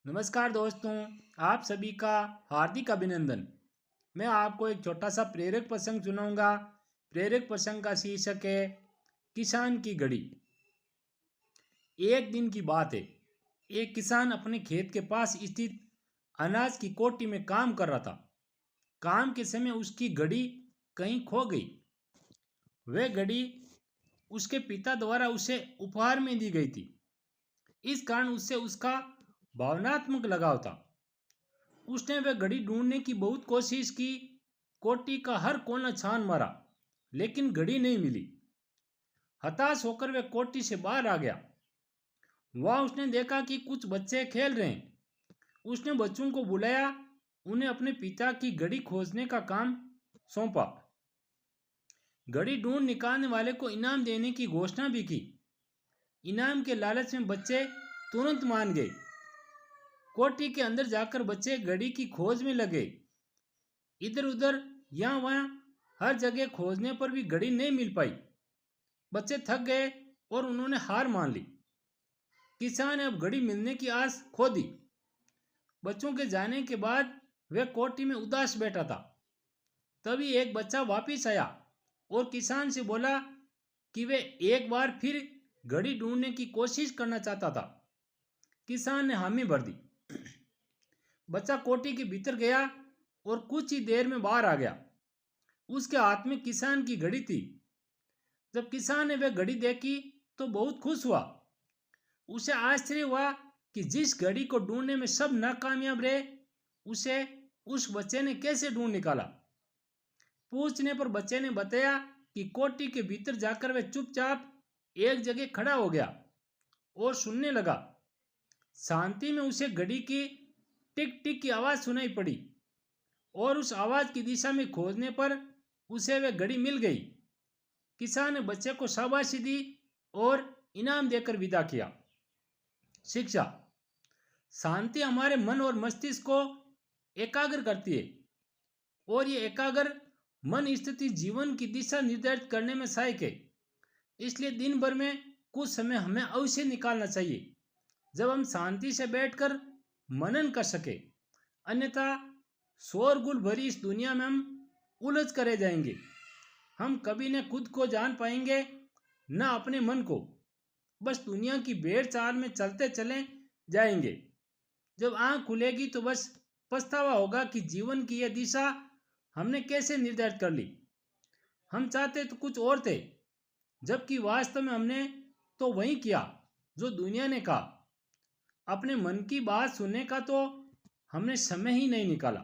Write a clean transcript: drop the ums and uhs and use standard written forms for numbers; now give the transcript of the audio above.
नमस्कार दोस्तों, आप सभी का हार्दिक अभिनंदन। मैं आपको एक छोटा सा प्रेरक प्रसंग सुनाऊंगा। प्रेरक प्रसंग का शीर्षक है किसान की घड़ी। एक दिन की बात है। एक किसान अपने खेत के पास स्थित अनाज की कोठी में काम कर रहा था। काम के समय उसकी घड़ी कहीं खो गई। वह घड़ी उसके पिता द्वारा उसे उपहार में दी गई थी। इस कारण उससे उसका भावनात्मक लगाव था। उसने वह घड़ी ढूंढने की बहुत कोशिश की। कोठी का हर कोना छान मारा, लेकिन घड़ी नहीं मिली। हताश होकर वह कोठी से बाहर आ गया। वहां उसने देखा कि कुछ बच्चे खेल रहे हैं। उसने बच्चों को बुलाया, उन्हें अपने पिता की घड़ी खोजने का काम सौंपा। घड़ी ढूंढ निकालने वाले को इनाम देने की घोषणा भी की। इनाम के लालच में बच्चे तुरंत मान गए। कोठी के अंदर जाकर बच्चे घड़ी की खोज में लगे। इधर उधर यहाँ वहाँ हर जगह खोजने पर भी घड़ी नहीं मिल पाई। बच्चे थक गए और उन्होंने हार मान ली। किसान ने अब घड़ी मिलने की आस खो दी। बच्चों के जाने के बाद वह कोठी में उदास बैठा था। तभी एक बच्चा वापिस आया और किसान से बोला कि वे एक बार फिर घड़ी ढूंढने की कोशिश करना चाहता था। किसान ने हामी भर दी। बच्चा कोठी के भीतर गया और कुछ ही देर में बाहर आ गया। उसके हाथ में किसान की घड़ी थी। जब किसान ने वह घड़ी देखी तो बहुत खुश हुआ। उसे आश्चर्य हुआ कि जिस घड़ी को ढूंढने में सब नाकामयाब रहे, उसे उस बच्चे ने कैसे ढूंढ निकाला। पूछने पर बच्चे ने बताया कि कोठी के भीतर जाकर वह चुपचाप एक जगह खड़ा हो गया और सुनने लगा। शांति में उसे घड़ी की टिक टिक की आवाज सुनाई पड़ी और उस आवाज की दिशा में खोजने पर उसे वह घड़ी मिल गई। किसान ने बच्चे को शाबाशी दी और इनाम देकर विदा किया। शिक्षा। शांति हमारे मन और मस्तिष्क को एकाग्र करती है और ये एकाग्र मन स्थिति जीवन की दिशा निर्धारित करने में सहायक है। इसलिए दिन भर में कुछ समय हमें अवश्य निकालना चाहिए जब हम शांति से बैठकर मनन कर सके। अन्यथा शोरगुल भरी इस दुनिया में हम उलझ कर रह जाएंगे। हम कभी न खुद को जान पाएंगे न अपने मन को। बस दुनिया की भेड़ चाल में चलते चले जाएंगे। जब आंख खुलेगी तो बस पछतावा होगा कि जीवन की यह दिशा हमने कैसे निर्धारित कर ली। हम चाहते तो कुछ और थे, जबकि वास्तव में हमने तो वही किया जो दुनिया ने कहा। अपने मन की बात सुनने का तो हमने समय ही नहीं निकाला।